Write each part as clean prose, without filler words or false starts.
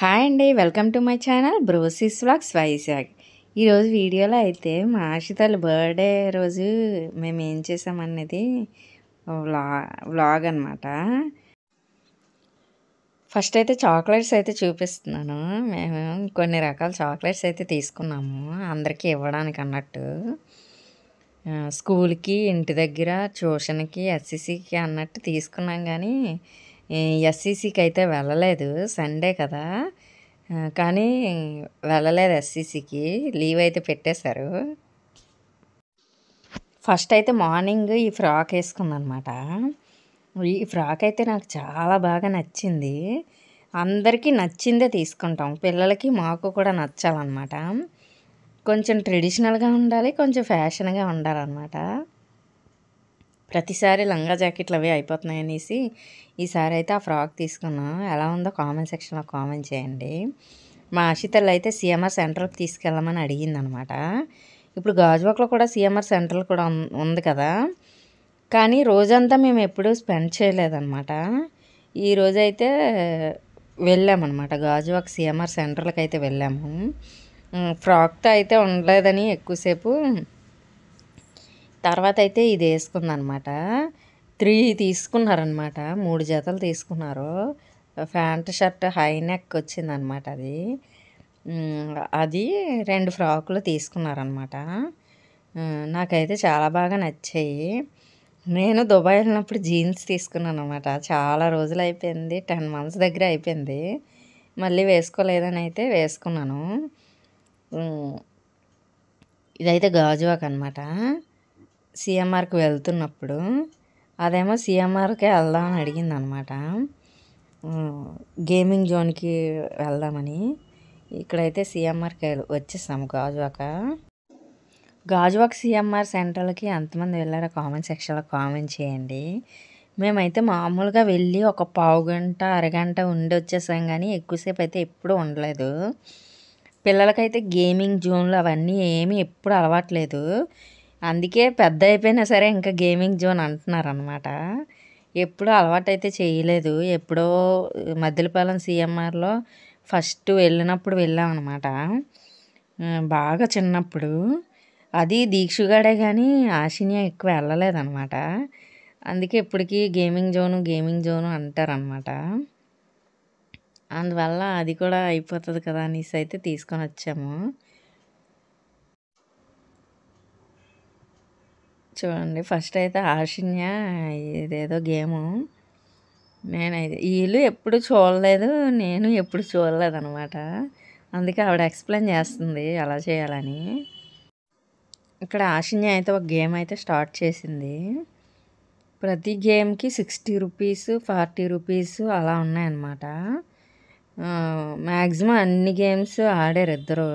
Hi అండి, welcome to my channel బ్రోసిస్ vlogs Vizag. ఈరోజు వీడియోలో అయితే మా ఆశితల బర్త్డే రోజు మేము ఏం చేసామనేది వ్లా వ్లాగ్ అనమాట. ఫస్ట్ అయితే చాక్లెట్స్ అయితే చూపిస్తున్నాను. మేము కొన్ని రకాల చాక్లెట్స్ అయితే తీసుకున్నాము అందరికీ ఇవ్వడానికి అన్నట్టు. స్కూల్కి, ఇంటి దగ్గర, ట్యూషన్కి, ఎస్సీసీకి అన్నట్టు తీసుకున్నాం. కానీ ఎస్సీసీకి అయితే వెళ్ళలేదు, సండే కదా. కానీ వెళ్ళలేదు ఎస్సీసీకి, లీవ్ అయితే పెట్టేశారు. ఫస్ట్ అయితే మార్నింగ్ ఈ ఫ్రాక్ వేసుకుందనమాట. ఈ ఫ్రాక్ అయితే నాకు చాలా బాగా నచ్చింది. అందరికీ నచ్చిందే తీసుకుంటాం, పిల్లలకి మాకు కూడా నచ్చాలన్నమాట. కొంచెం ట్రెడిషనల్గా ఉండాలి, కొంచెం ఫ్యాషన్గా ఉండాలన్నమాట. ప్రతిసారి లంగా జాకెట్లు అవి అయిపోతున్నాయి అనేసి ఈసారి అయితే ఆ ఫ్రాక్ తీసుకున్నాం. ఎలా ఉందో కామెంట్ సెక్షన్లో కామెంట్ చేయండి. మా ఆశితలు అయితే సిఎంఆర్ సెంట్రల్కి తీసుకెళ్ళమని అడిగింది అనమాట. ఇప్పుడు గాజువాకలో కూడా సిఎంఆర్ సెంట్రల్ కూడా ఉంది కదా, కానీ రోజంతా మేము ఎప్పుడూ స్పెండ్ చేయలేదన్నమాట. ఈరోజైతే వెళ్ళామన్నమాట, గాజువాక సిఎంఆర్ సెంట్రల్కి అయితే వెళ్ళాము. ఫ్రాక్తో అయితే ఉండలేదని ఎక్కువసేపు. తర్వాత అయితే ఇది వేసుకుందనమాట. 3 తీసుకున్నారనమాట, 3 జతలు తీసుకున్నారు. ప్యాంట్ షర్ట్ హై నెక్ వచ్చిందనమాట. అది 2 ఫ్రాకులు తీసుకున్నారనమాట. నాకైతే చాలా బాగా నచ్చాయి. నేను దుబాయ్ వెళ్ళినప్పుడు జీన్స్ తీసుకున్నాను అనమాట. చాలా రోజులు అయిపోయింది, 10 months దగ్గర అయిపోయింది. మళ్ళీ వేసుకోలేదని అయితే వేసుకున్నాను. ఇదైతే గాజువాక్ అనమాట. సిఎంఆర్కి వెళ్తున్నప్పుడు అదేమో సిఎంఆర్కే వెళ్దామని అడిగింది అనమాట. గేమింగ్ జోన్కి వెళ్దామని. ఇక్కడైతే సిఎంఆర్కి వచ్చేసాము గాజువాక సిఎంఆర్ సెంట్రల్కి ఎంతమంది వెళ్ళారో కామెంట్ సెక్షన్లో కామెంట్ చేయండి. మేమైతే మామూలుగా వెళ్ళి ఒక పావు గంట, అరగంట ఉండి వచ్చేసాం, కానీ ఎక్కువసేపు అయితే ఎప్పుడూ ఉండలేదు. పిల్లలకైతే గేమింగ్ జోన్లు అవన్నీ ఏమీ ఎప్పుడు అలవాట్లేదు. అందుకే పెద్ద అయిపోయినా సరే ఇంకా గేమింగ్ జోన్ అంటున్నారు అనమాట. ఎప్పుడూ అలవాటు అయితే చేయలేదు. ఎప్పుడో మద్దిలపాలెం సిఎంఆర్లో ఫస్ట్ వెళ్ళినప్పుడు వెళ్ళామన్నమాట, బాగా చిన్నప్పుడు. అది దీక్షుగాడే కానీ ఆశిన్య ఎక్కువ వెళ్ళలేదన్నమాట. అందుకే ఇప్పటికీ గేమింగ్ జోను అంటారనమాట. అందువల్ల అది కూడా అయిపోతుంది కదా అనేసి అయితే తీసుకొని వచ్చాము. చూడండి, ఫస్ట్ అయితే ఆశిన్య ఇదేదో గేము నేనైతే వీళ్ళు ఎప్పుడు చూడలేదు, నేను ఎప్పుడు చూడలేదు అనమాట. అందుకే ఆవిడ ఎక్స్ప్లెయిన్ చేస్తుంది ఎలా చేయాలని. ఇక్కడ ఆశిన్య అయితే ఒక గేమ్ అయితే స్టార్ట్ చేసింది. ప్రతి గేమ్కి 60 రూపీస్, 40 రూపీస్ అలా ఉన్నాయన్నమాట. మ్యాక్సిమం అన్ని గేమ్స్ ఆడారు ఇద్దరు.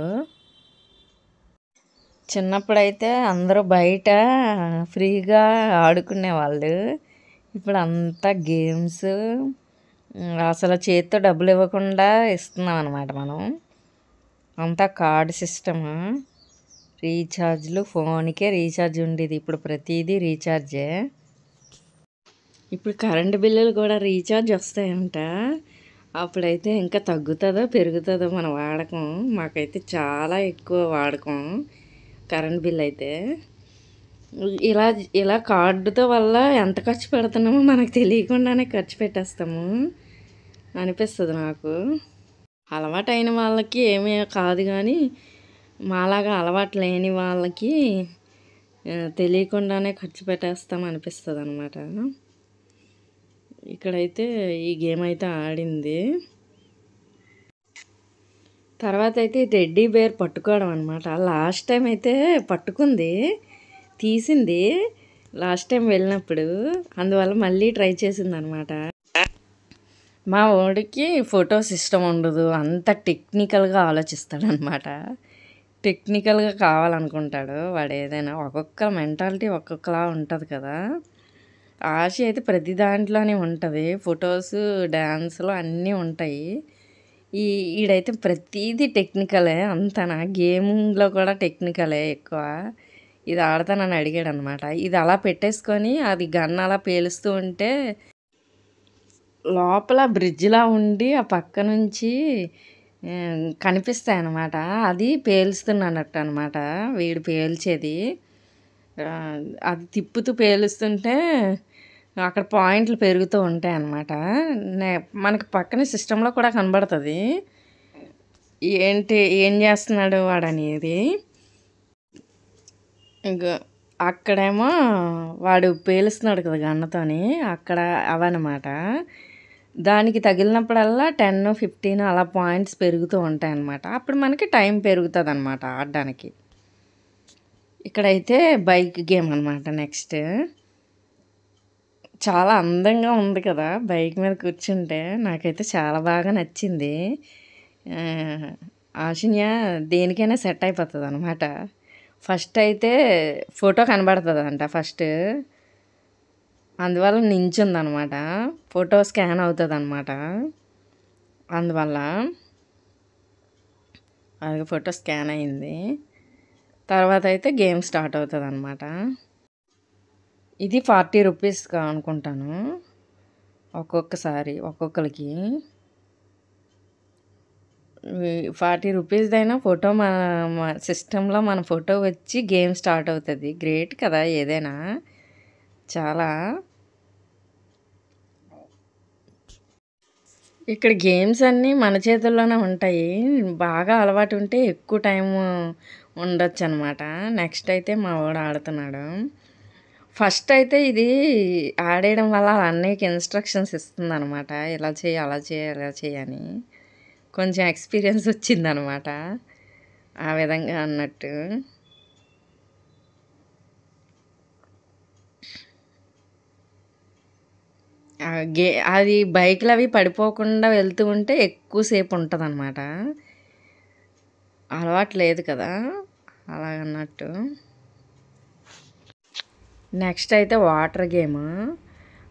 చిన్నప్పుడైతే అందరూ బయట ఫ్రీగా ఆడుకునేవాళ్ళు. ఇప్పుడు అంతా గేమ్స్, అసలు చేతితో డబ్బులు ఇవ్వకుండా ఇస్తున్నాం అనమాట మనం. అంతా కార్డు సిస్టమ్, రీఛార్జ్లు. ఫోన్కే రీఛార్జ్ ఉండేది, ఇప్పుడు ప్రతిదీ రీఛార్జే. ఇప్పుడు కరెంటు బిల్లులు కూడా రీఛార్జ్ వస్తాయంట. అప్పుడైతే ఇంకా తగ్గుతుందో పెరుగుతుందో మన వాడకం. మాకైతే చాలా ఎక్కువ వాడకం కరెంట్ బిల్ అయితే. ఇలా కార్డుతో వల్ల ఎంత ఖర్చు పెడుతున్నామో మనకు తెలియకుండానే ఖర్చు పెట్టేస్తాము అనిపిస్తుంది నాకు. అలవాటైన వాళ్ళకి ఏమీ కాదు, కానీ మాలాగా అలవాటు లేని వాళ్ళకి తెలియకుండానే ఖర్చు పెట్టేస్తాం అనిపిస్తుంది అనమాట. ఇక్కడైతే ఈ గేమ్ అయితే ఆడింది. తర్వాత అయితే టెడ్డీ బేర్ పట్టుకోవడం అనమాట. లాస్ట్ టైం అయితే పట్టుకుంది, తీసింది లాస్ట్ టైం వెళ్ళినప్పుడు. అందువల్ల మళ్ళీ ట్రై చేసింది అనమాట. మా వాడికి ఫోటోస్ ఇష్టం ఉండదు, అంత టెక్నికల్గా ఆలోచిస్తాడనమాట. టెక్నికల్గా కావాలనుకుంటాడు వాడు ఏదైనా. ఒక్కొక్క మెంటాలిటీ ఒక్కొక్కలా ఉంటుంది కదా. ఆశ అయితే ప్రతి దాంట్లోనే ఉంటుంది, ఫొటోస్, డ్యాన్స్లు అన్నీ ఉంటాయి. ఈడైతే ప్రతిదీ టెక్నికలే అంతనా. గేమింగ్లో కూడా టెక్నికలే ఎక్కువ. ఇది ఆడతానని అడిగాడు అనమాట. ఇది అలా పెట్టేసుకొని అది గన్ అలా పేలుస్తూ ఉంటే లోపల బ్రిడ్జ్‌లా ఉండి ఆ పక్క నుంచి కనిపిస్తాయన్నమాట. అది పేలుస్తున్నట్టనమాట. వీడు పేల్చేది. అది తిప్పుతూ పేలుస్తుంటే అక్కడ పాయింట్లు పెరుగుతూ ఉంటాయన్నమాట. నే మనకి పక్కన సిస్టమ్‌లో కూడా కనబడతది. ఏం చేస్తున్నాడు వాడనేది. ఇంక అక్కడేమో వాడు పేలుస్తున్నాడు కదా గన్నతోని. అక్కడ అవన్నమాట. దానికి తగిలినప్పుడల్లా 10, 15 అలా పాయింట్స్ పెరుగుతూ ఉంటాయన్నమాట. అప్పుడు మనకి టైం పెరుగుతదనమాట ఆడడానికి. ఇక్కడైతే బైక్ గేమ్ అనమాట నెక్స్ట్. చాలా అందంగా ఉంది కదా! బైక్ మీద కూర్చుంటే. నాకైతే చాలా బాగా నచ్చింది. ఆషిన్య దేనికైనా సెట్ అయిపోతదనమాట. ఫస్ట్ అయితే ఫోటో కనబడతదంట ఫస్ట్. అందువల్ల నించుందనమాట. Photo scan అవుతదనమాట. అందువల్ల. అది ఫోటో స్కాన్ అయింది. తర్వాత అయితే గేమ్ స్టార్ట్ అవుతదనమాట. ఇది 40 రూపీస్ అనుకుంటాను. ఒక్కొక్కసారి ఒక్కొక్కరికి. 40 రూపీస్‌దైనా ఫోటో మన సిస్టమ్‌లో మన ఫోటో వచ్చి గేమ్ స్టార్ట్ అవుతది. గ్రేట్ కదా! ఏదైనా. చాలా. ఇక్కడ గేమ్స్ అన్నీ మన చేతుల్లోనే ఉంటాయి. బాగా అలవాటు ఉంటే ఎక్కువ టైము ఉండొచ్చనమాట. నెక్స్ట్ అయితే మా వాడు ఆడుతున్నాడు. ఫస్ట్ అయితే ఇది ఆడేయడం వల్ల ఆళ్ళ అన్నయ్యకి ఇన్‌స్ట్రక్షన్స్ ఇస్తుందనమాట. ఇలా చెయ్యి, అలా చెయ్యి, ఇలా చెయ్యి అని. కొంచెం ఎక్స్‌పీరియన్స్ వచ్చిందనమాట. ఆ విధంగా అన్నట్టు. అది బైకులవి పడిపోకుండా వెళ్తూ ఉంటే ఎక్కువ సేపు ఉంటదనమాట. అలవాటు లేదు కదా! అలాగన్నట్టు. నెక్స్ట్ అయితే వాటర్ గేమ్.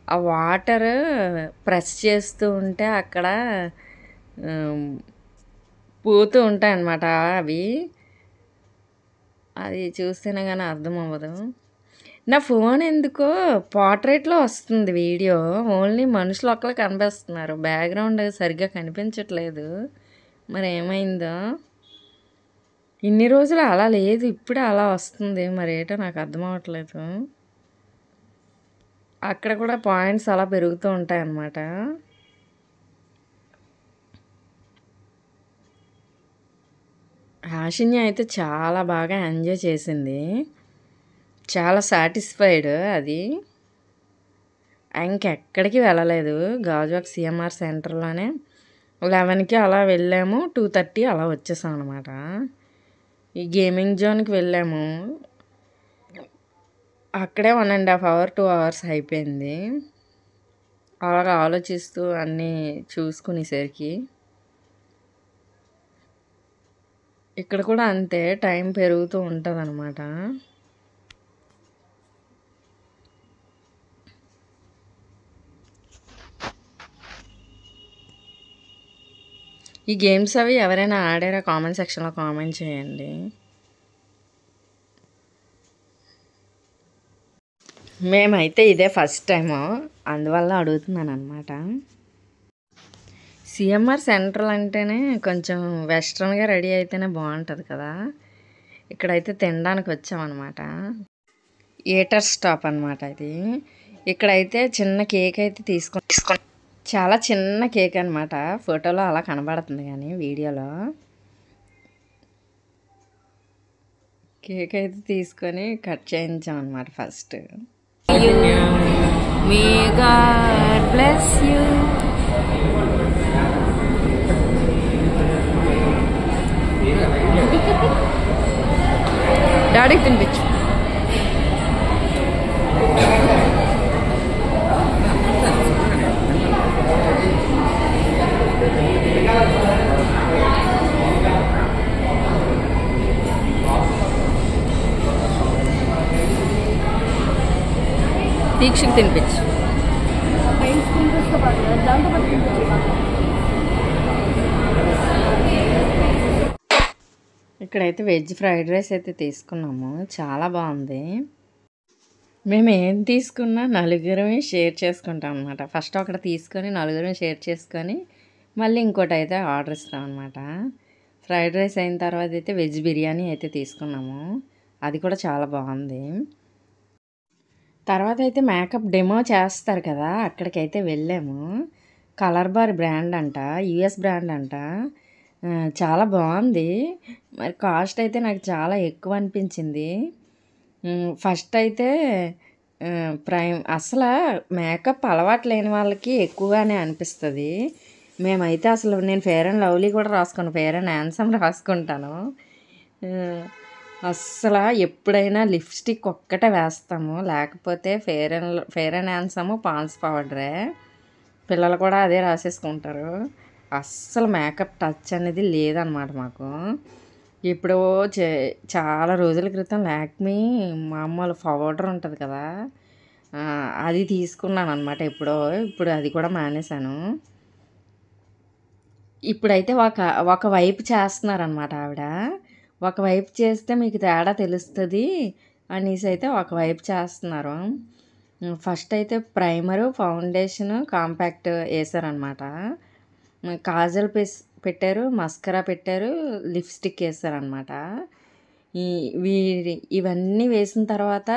ఆ వాటర్ ప్రెస్ చేస్తూ ఉంటే అక్కడ పోతూ ఉంటాయన్నమాట అవి. అది చూస్తేనే గానీ అర్థం అవ్వదు. నా ఫోన్ ఎందుకో పోర్ట్రేట్‌లో వస్తుంది వీడియో. ఓన్లీ మనుషులు ఒక్కళ్ళే కనిపిస్తున్నారు. బ్యాక్‌గ్రౌండ్ సరిగ్గా కనిపించట్లేదు. మరేమైందో? ఇన్ని రోజులు అలా లేదు. ఇప్పుడే అలా వస్తుంది. మరేటో నాకు అర్థం అవ్వట్లేదు. అక్కడ కూడా పాయింట్స్ అలా పెరుగుతూ ఉంటాయన్నమాట. ఆషిన్య అయితే చాలా బాగా ఎంజాయ్ చేసింది. చాలా సాటిస్ఫైడ్ అది. ఇంకెక్కడికి వెళ్ళలేదు. గాజువాక సీఎంఆర్ సెంటర్‌లోనే 11కి అలా వెళ్ళాము. 2:30 అలా వచ్చేసాం అనమాట. ఈ గేమింగ్ జోన్‌కి వెళ్ళాము. అక్కడే 1½ అవర్, 2 అవర్స్ అయిపోయింది. అలాగా ఆలోచిస్తూ అన్నీ చూసుకునేసరికి. ఇక్కడ కూడా అంతే టైం పెరుగుతూ ఉంటదనమాట. ఈ గేమ్స్ అవి ఎవరైనా ఆడారా కామెంట్ సెక్షన్‌లో కామెంట్ చేయండి. మేమైతే ఇదే ఫస్ట్ టైము. అందువల్ల అడుగుతున్నాననమాట. సీఎంఆర్ సెంట్రల్ అంటేనే కొంచెం వెస్ట్రన్‌గా రెడీ అయితేనే బావుంటది కదా! ఇక్కడైతే తినడానికి వచ్చామనమాట. ఈటర్ స్టాప్ అనమాట ఇది. ఇక్కడైతే చిన్న కేక్ అయితే తీసుకొని చాలా చిన్న కేక్ అనమాట. ఫోటోలో అలా కనబడుతుంది కానీ వీడియోలో. కేక్ అయితే తీసుకొని కట్ చేయించాం అనమాట first. May God bless you. డాడీకి తినిపించు. దీక్షకి తినిపించు. ఇక్కడైతే వెజ్ ఫ్రైడ్ రైస్ అయితే తీసుకున్నాము. చాలా బాగుంది. మేము ఏం తీసుకున్నా నలుగురమే షేర్ చేసుకుంటాం అనమాట. ఫస్ట్ ఒకటి తీసుకొని నలుగురం షేర్ చేసుకొని మళ్ళీ ఇంకోటైతే ఆర్డర్ ఇస్తామనమాట. ఫ్రైడ్ రైస్ అయిన తర్వాత అయితే వెజ్ బిర్యానీ అయితే తీసుకున్నాము. అది కూడా చాలా బాగుంది. తర్వాత అయితే మేకప్ డెమో చేస్తారు కదా, అక్కడికైతే వెళ్ళాము. కలర్ బార్ బ్రాండ్ అంట, యూఎస్ బ్రాండ్ అంట. చాలా బాగుంది. మరి కాస్ట్ అయితే నాకు చాలా ఎక్కువ అనిపించింది. ఫస్ట్ అయితే అసలు మేకప్ అలవాటు లేని వాళ్ళకి ఎక్కువగానే అనిపిస్తుంది. మేమైతే అసలు నేను ఫెయిర్ అండ్ లవ్లీ కూడా రాసుకోను, ఫెయిర్ అండ్ హ్యాండ్సమ్ రాసుకుంటాను. అస్సలు ఎప్పుడైనా లిప్స్టిక్ ఒక్కటే వేస్తాము, లేకపోతే ఫెయిర్ అండ్ హ్యాండ్సమ్ పాండ్స్ పౌడరే. పిల్లలు కూడా అదే రాసేసుకుంటారు. అస్సలు మేకప్ టచ్ అనేది లేదనమాట మాకు. ఇప్పుడు చాలా రోజుల క్రితం లాక్మీ మామూలు పౌడర్ ఉంటుంది కదా, అది తీసుకున్నాను అనమాట ఎప్పుడో. ఇప్పుడు అది కూడా మానేశాను. ఇప్పుడైతే ఒకవైపు చేస్తున్నారనమాట ఆవిడ. ఒకవైపు చేస్తే మీకు తేడా తెలుస్తుంది అనేసి అయితే ఒకవైపు చేస్తున్నారు. ఫస్ట్ అయితే ప్రైమరు, ఫౌండేషను, కాంపాక్ట్ వేసారనమాట. కాజల్ పెట్టారు, మస్కరా పెట్టారు, లిప్స్టిక్ వేసారనమాట. ఇవన్నీ వేసిన తర్వాత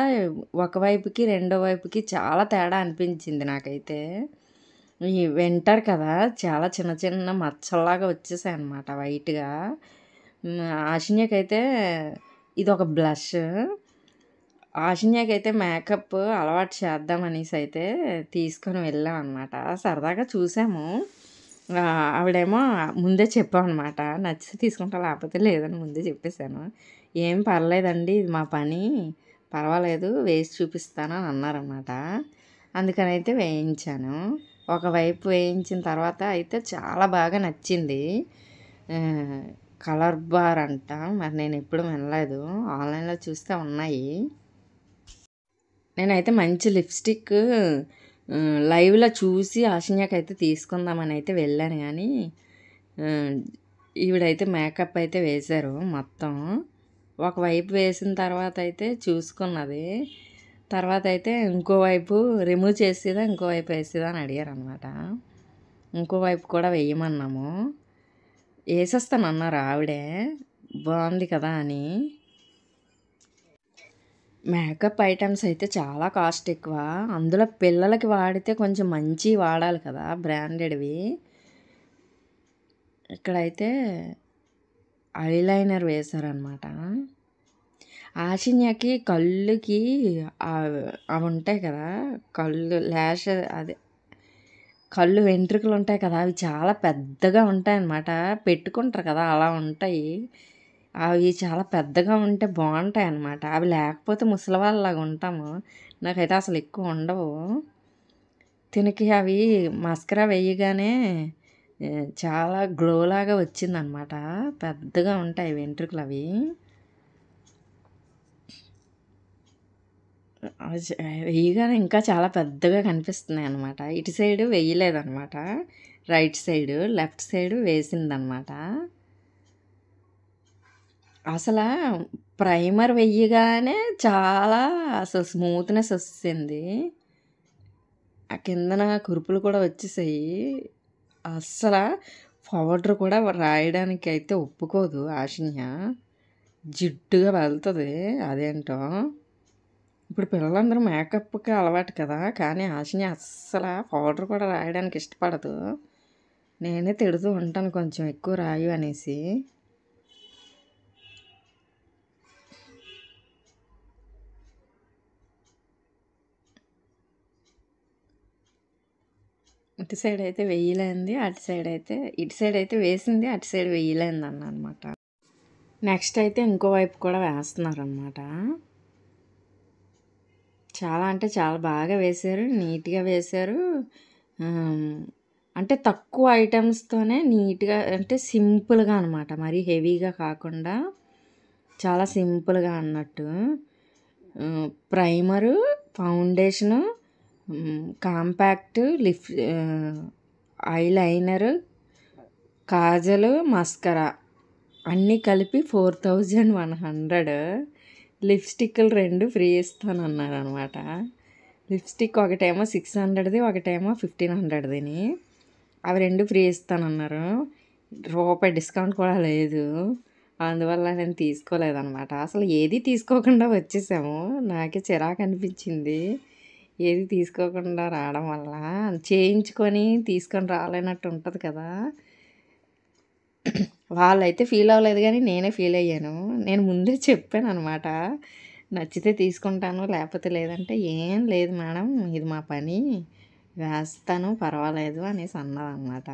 ఒకవైపుకి రెండో వైపుకి చాలా తేడా అనిపించింది నాకైతే. ఈ వింటర్ కదా, చాలా చిన్న చిన్న మచ్చల్లాగా వచ్చేసాయి అనమాట వైట్గా. ఆశిన్యకైతే ఇది ఒక బ్లష్. ఆశిన్యకైతే మేకప్ అలవాటు చేద్దామనేసి అయితే తీసుకొని వెళ్ళాం అనమాట. సరదాగా చూసాము. ఆవిడేమో ముందే చెప్పామన్నమాట, నచ్చితే తీసుకుంటా లేకపోతే లేదని ముందే చెప్పేశాను. ఏం పర్లేదండి, ఇది మా పని, పర్వాలేదు వేసి చూపిస్తాను అని అన్నారన్నమాట. అందుకని అయితే వేయించాను. ఒకవైపు వేయించిన తర్వాత అయితే చాలా బాగా నచ్చింది. కలర్ బార్ అంట, మరి నేను ఎప్పుడు వినలేదు, ఆన్లైన్లో చూస్తే ఉన్నాయి. నేనైతే మంచి లిప్స్టిక్ లైవ్లో చూసి ఆశిన్యకైతే తీసుకుందామని అయితే వెళ్ళాను, కానీ ఈవిడైతే మేకప్ అయితే వేశారు మొత్తం. ఒకవైపు వేసిన తర్వాత అయితే చూసుకున్నది. తర్వాత అయితే ఇంకోవైపు రిమూవ్ చేసేదా ఇంకోవైపు వేసేదా అని అడిగారు అనమాట. ఇంకోవైపు కూడా వేయమన్నాము. వేసేస్తాను అన్నారు ఆవిడే, బాగుంది కదా అని. మేకప్ ఐటమ్స్ అయితే చాలా కాస్ట్ ఎక్కువ. అందులో పిల్లలకి వాడితే కొంచెం మంచి వాడాలి కదా, బ్రాండెడ్వి. ఇక్కడైతే ఐలైనర్ వేశారనమాట. ఆశిన్యకి కళ్ళుకి అవి ఉంటాయి కదా, కళ్ళు ల్యాష్, అదే కళ్ళు వెంట్రుకలు ఉంటాయి కదా, అవి చాలా పెద్దగా ఉంటాయి అన్నమాట. పెట్టుకుంటారు కదా అలా ఉంటాయి. అవి చాలా పెద్దగా ఉంటే బాగుంటాయి అన్నమాట. అవి లేకపోతే ముసలి వాళ్ళలాగా ఉంటాము. నాకైతే అసలు ఎక్కువ ఉండవు. తినకి అవి మస్కరా వేయగానే చాలా గ్లోలాగా వచ్చిందనమాట. పెద్దగా ఉంటాయి వెంట్రుకలు అవి. వేయగానే ఇంకా చాలా పెద్దగా కనిపిస్తున్నాయి అన్నమాట. ఇటు సైడు వేయలేదన్నమాట, రైట్ సైడు, లెఫ్ట్ సైడు వేసిందనమాట. అసలు ప్రైమర్ వెయ్యగానే చాలా అసలు స్మూత్నెస్ వచ్చింది. ఆ కిందన కురుపులు కూడా వచ్చేసాయి. అస్సలు పౌడర్ కూడా రాయడానికి అయితే ఒప్పుకోదు ఆశిన్య, జిడ్డుగా వెళ్తుంది. అదేంటో ఇప్పుడు పిల్లలందరూ మేకప్కి అలవాటు కదా, కానీ ఆశిన్య అస్సలు పౌడర్ కూడా రాయడానికి ఇష్టపడదు. నేనే తిడుతూ ఉంటాను కొంచెం ఎక్కువ రాయు అనేసి. ఇటు సైడ్ అయితే వేయలేంది, అటు సైడ్ అయితే ఇటు సైడ్ అయితే వేసింది, అటు సైడ్ వేయలేంది అన్నమాట. నెక్స్ట్ అయితే ఇంకోవైపు కూడా వేస్తున్నారనమాట. చాలా అంటే చాలా బాగా వేశారు, నీట్గా వేశారు. అంటే తక్కువ ఐటమ్స్తోనే నీట్గా, అంటే సింపుల్గా అనమాట, మరీ హెవీగా కాకుండా చాలా సింపుల్గా అన్నట్టు. Primer, foundation, compact, eyeliner, kajal, mascara అన్నీ కలిపి 4100. లిప్స్టిక్లు 2 ఫ్రీ ఇస్తానన్నారనమాట. లిప్స్టిక్ ఒకటేమో 600ది, ఒకటేమో 1500దిని. అవి 2 ఫ్రీ ఇస్తానన్నారు. రూపాయి డిస్కౌంట్ కూడా లేదు. అందువల్ల నేను తీసుకోలేదనమాట. అసలు ఏది తీసుకోకుండా వచ్చేసాము. నాకే చిరాకు అనిపించింది. ఏది తీసుకోకుండా రావడం వల్ల. చేయించుకొని తీసుకొని రాలేనట్టు ఉంటుంది కదా! వాళ్ళైతే ఫీల్ అవ్వలేదు కానీ నేనే ఫీల్ అయ్యాను. నేను ముందే చెప్పాననమాట. నచ్చితే తీసుకుంటాను, లేకపోతే లేదంటే, "ఏం లేదు మేడం, ఇది మా పని, వేస్తాను పర్వాలేదు" అనేసి అన్నదనమాట.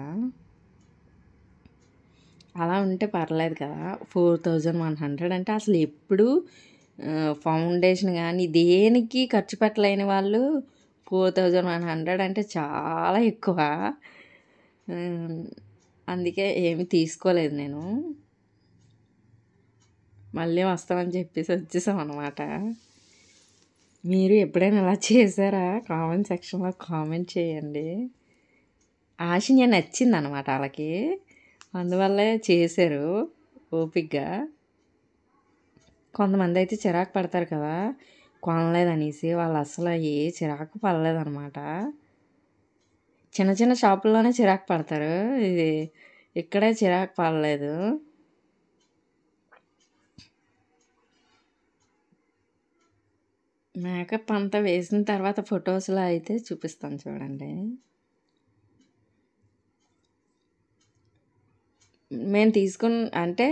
అలా ఉంటే పర్లేదు కదా! 4100 అంటే అసలు ఎప్పుడు ఫౌండేషన్ కానీ దేనికి ఖర్చు పెట్టలేని వాళ్ళు 4100 అంటే చాలా ఎక్కువ. అందుకే ఏమి తీసుకోలేదు నేను. మళ్ళీ వస్తామని చెప్పేసి వచ్చేసాం అనమాట. మీరు ఎప్పుడైనా ఇలా చేశారా? కామెంట్ సెక్షన్లో కామెంట్ చేయండి. ఆశిన్య నచ్చింది అనమాట వాళ్ళకి, అందువల్లే చేశారు ఓపికగా. కొంతమంది అయితే చిరాకు పడతారు కదా కొనలేదనేసి, వాళ్ళు అసలు ఏ చిరాకు పడలేదనమాట. చిన్న చిన్న షాపుల్లోనే చిరాకు పడతారు, ఇది ఇక్కడే చిరాకు పడలేదు. మేకప్ అంతా వేసిన తర్వాత ఫొటోస్లో అయితే చూపిస్తాను చూడండి. మేము అంటే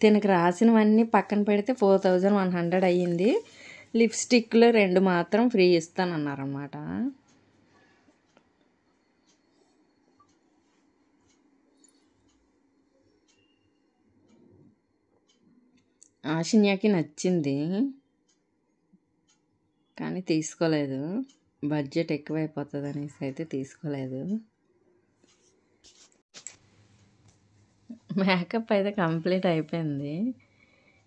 తినకు రాసినవన్నీ పక్కన పెడితే 4100 అయ్యింది. లిప్స్టిక్లు 2 మాత్రం ఫ్రీ ఇస్తానన్నారన్నమాట. ఆశిన్యకి నచ్చింది కానీ తీసుకోలేదు. బడ్జెట్ ఎక్కువైపోతుంది అనేసి అయితే తీసుకోలేదు. మేకప్ అయితే కంప్లీట్ అయిపోయింది.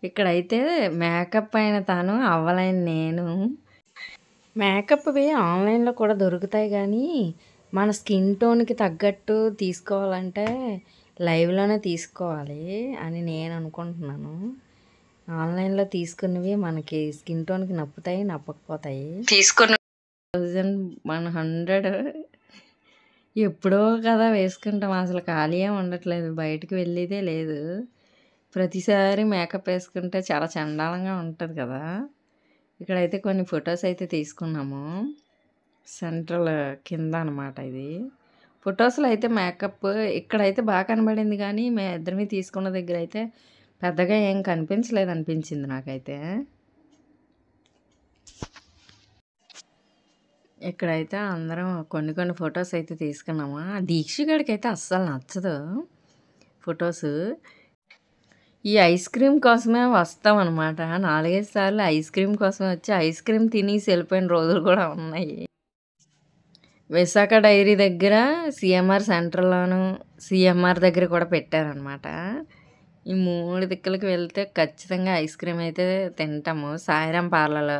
ఇక్కడైతే మేకప్ అయిన తను అవ్వలేని నేను. మేకప్వి ఆన్లైన్లో కూడా దొరుకుతాయి కానీ మన స్కిన్ టోన్కి తగ్గట్టు తీసుకోవాలంటే లైవ్లోనే తీసుకోవాలి అని నేను అనుకుంటున్నాను. ఆన్లైన్లో తీసుకున్నవి మనకి స్కిన్ టోన్కి నప్పుతాయి, నప్పకపోతాయి. 1100 ఎప్పుడో కదా వేసుకుంటాం, అసలు ఖాళీయే ఉండట్లేదు, బయటికి వెళ్ళేదే లేదు. ప్రతిసారి మేకప్ వేసుకుంటే చాలా చండాలంగా ఉంటుంది కదా. ఇక్కడైతే కొన్ని ఫొటోస్ అయితే తీసుకున్నాము. సెంట్రల్ కింద అనమాట ఇది. ఫొటోస్లో అయితే మేకప్ ఇక్కడైతే బాగా కనబడింది కానీ మేము ఇద్దరిని తీసుకున్న దగ్గర అయితే పెద్దగా ఏం కనిపించలేదు అనిపించింది నాకైతే. ఇక్కడైతే అందరం కొన్ని కొన్ని ఫొటోస్ అయితే తీసుకున్నాము. దీక్షగాడికి అయితే అస్సలు నచ్చదు ఫొటోస్. ఈ ఐస్ క్రీమ్ కోసమే వస్తామన్నమాట. 4-5 సార్లు ఐస్ క్రీమ్ కోసమే వచ్చి ఐస్ క్రీమ్ తినేసి వెళ్ళిపోయిన రోజులు కూడా ఉన్నాయి. విశాఖ డైరీ దగ్గర, సిఎంఆర్ సెంటర్లోను, సిఎంఆర్ దగ్గర కూడా పెట్టారనమాట. ఈ 3 దిక్కులకి వెళ్తే ఖచ్చితంగా ఐస్ క్రీమ్ అయితే తింటాము. సాయిరాం పార్లర్లో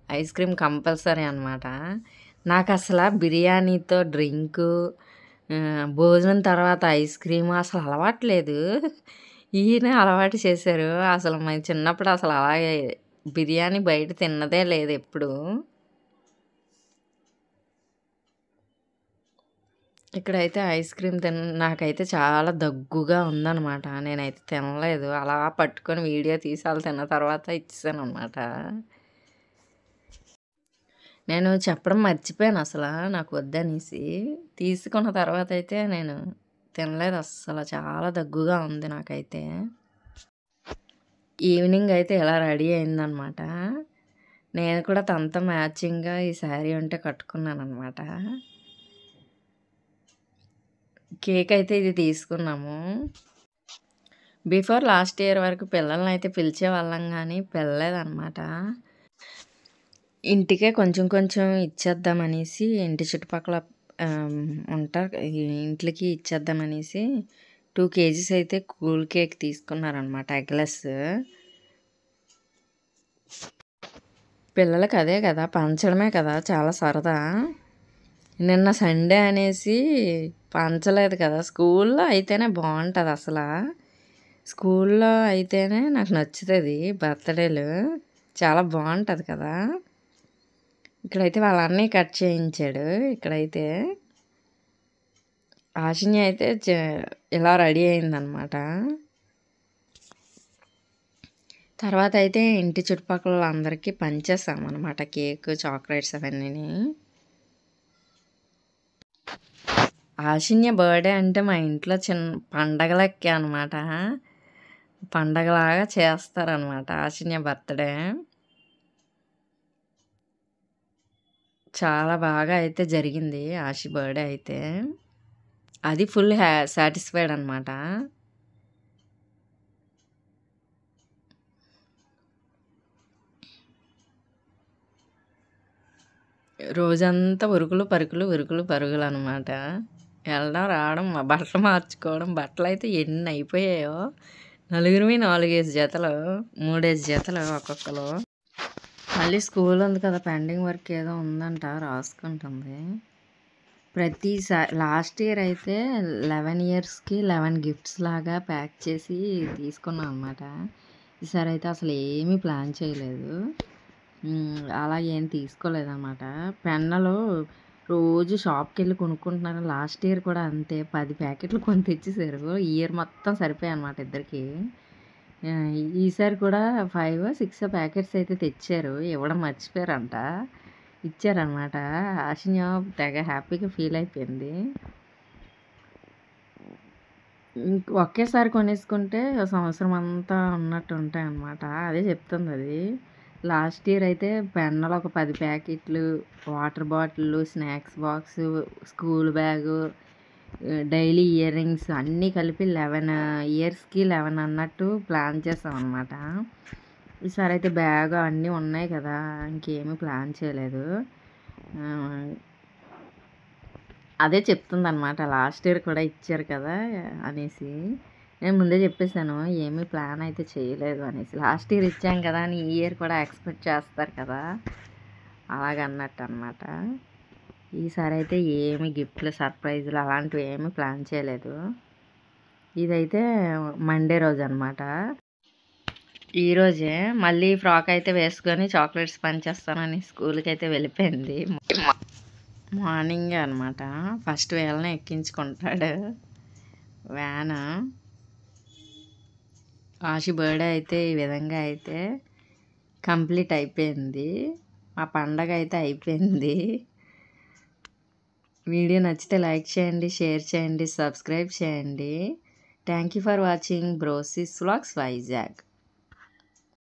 ఐస్ క్రీమ్ కంపల్సరీ అనమాట. నాకు అసలు బిర్యానీతో డ్రింకు, భోజనం తర్వాత ఐస్ క్రీమ్ అసలు అలవాట్లేదు. ఈయన అలవాటు చేశారు. అసలు మేము చిన్నప్పుడు అసలు అలాగే బిర్యానీ బయట తిన్నదే లేదు ఎప్పుడు. ఇక్కడైతే ఐస్ క్రీమ్ నాకైతే చాలా దగ్గుగా ఉందనమాట. నేనైతే తినలేదు. అలా పట్టుకొని వీడియో తీసి వాళ్ళు తిన్న తర్వాత ఇచ్చేసాను అనమాట. నేను చెప్పడం మర్చిపోయాను అసలు, నాకు వద్దనేసి. తీసుకున్న తర్వాత అయితే నేను తినలేదు అస్సలు. చాలా దగ్గుగా ఉంది నాకైతే. ఈవినింగ్ అయితే ఇలా రెడీ అయిందనమాట. నేను కూడా తనతో మ్యాచింగ్గా ఈ శారీ ఉంటే కట్టుకున్నాను అనమాట. కేక్ అయితే ఇది తీసుకున్నాము. బిఫోర్ లాస్ట్ ఇయర్ వరకు పిల్లల్ని అయితే పిలిచేవాళ్ళం కానీ పిలలేదన్నమాట. ఇంటికే కొంచెం కొంచెం ఇచ్చేద్దామనేసి, ఇంటి చుట్టుపక్కల ఉంటారు ఇంట్లోకి ఇచ్చేద్దామనేసి 2 kgs అయితే కూల్ కేక్ తీసుకున్నారనమాట, ఎగ్లెస్. పిల్లలకి అదే కదా, పంచడమే కదా చాలా సరదా. నిన్న సండే అనేసి పంచలేదు కదా. స్కూల్లో అయితేనే బాగుంటుంది అసలు. స్కూల్లో అయితేనే నాకు నచ్చుతుంది బర్త్డేలు. చాలా బాగుంటుంది కదా. ఇక్కడైతే వాళ్ళ అన్నయ్య కట్ చేయించాడు. ఇక్కడైతే ఆశిని అయితే ఇలా రెడీ అయిందనమాట. తర్వాత అయితే ఇంటి చుట్టుపక్కల అందరికీ పంచేసామన్నమాట కేక్, చాక్లెట్స్ అవన్నీ. ఆశిన్య బర్త్డే అంటే మా ఇంట్లో చిన్న పండగ లెక్కే అనమాట. పండగలాగా చేస్తారనమాట ఆశిన్య బర్త్డే. చాలా బాగా అయితే జరిగింది ఆశి బర్త్డే అయితే. అది ఫుల్ సాటిస్ఫైడ్ అనమాట. రోజంతా ఉరుకులు పరుగులు అనమాట. వెళ్ళడం రావడం బట్టలు మార్చుకోవడం. బట్టలు అయితే ఎన్ని అయిపోయాయో. నలుగురివి 4 జతలు, 3 జతలు ఒక్కొక్కరు. మళ్ళీ స్కూల్ ఉంది కదా, పెండింగ్ వర్క్ ఏదో ఉందంట, రాసుకుంటుంది. ప్రతిసారి లాస్ట్ ఇయర్ అయితే 11 ఇయర్స్కి 11 గిఫ్ట్స్ లాగా ప్యాక్ చేసి తీసుకున్నాం అనమాట. ఈసారి అయితే అసలు ఏమీ ప్లాన్ చేయలేదు. అలా ఏం తీసుకోలేదన్నమాట. పెన్నులు రోజు షాప్కి వెళ్ళి కొనుక్కుంటున్నారు. లాస్ట్ ఇయర్ కూడా అంతే, 10 ప్యాకెట్లు కొని తెచ్చేసారు. ఈ ఇయర్ మొత్తం సరిపోయాయి అన్నమాట ఇద్దరికి. ఈసారి కూడా 5, 6 ప్యాకెట్స్ అయితే తెచ్చారు. ఇవ్వడం మర్చిపోయారంట, ఇచ్చారనమాట. ఆశిన్య తెగ హ్యాపీగా ఫీల్ అయిపోయింది. ఒకేసారి కొనేసుకుంటే సంవత్సరం అంతా ఉన్నట్టు ఉంటాయి అన్నమాట. అదే చెప్తుంది అది. లాస్ట్ ఇయర్ అయితే పెన్నులు ఒక 10 ప్యాకెట్లు, వాటర్ బాటిళ్ళు, snacks box, school bag, daily earrings అన్నీ కలిపి 11 ఇయర్స్కి 11 అన్నట్టు ప్లాన్ చేసాం అనమాట. ఈసారి అయితే బ్యాగ్ అన్నీ ఉన్నాయి కదా, ఇంకేమీ ప్లాన్ చేయలేదు. అదే చెప్తుంది అనమాట, లాస్ట్ ఇయర్ కూడా ఇచ్చారు కదా అనేసి. నేను ముందే చెప్పేసాను ఏమీ ప్లాన్ అయితే చేయలేదు అనేసి. లాస్ట్ ఇయర్ ఇచ్చాం కదా అని ఈ ఇయర్ కూడా ఎక్స్పెక్ట్ చేస్తారు కదా, అలాగన్నట్టు అనమాట. ఈసారి అయితే ఏమి గిఫ్ట్లు, సర్ప్రైజులు అలాంటివి ఏమీ ప్లాన్ చేయలేదు. ఇదైతే మండే రోజు అనమాట. ఈరోజే మళ్ళీ ఫ్రాక్ అయితే వేసుకొని చాక్లెట్స్ పంచేస్తానని స్కూల్కి అయితే వెళ్ళిపోయింది. మార్నింగే అనమాట. ఫస్ట్ వీళ్ళని ఎక్కించుకుంటాడు వ్యాన్. ఆశి బర్త్డే అయితే ఈ విధంగా అయితే కంప్లీట్ అయిపోయింది. మా పండగ అయితే అయిపోయింది. వీడియో నచ్చితే లైక్ చేయండి, షేర్ చేయండి, సబ్స్క్రైబ్ చేయండి. Thank you for watching బ్రోసిస్ vlogs Vizag.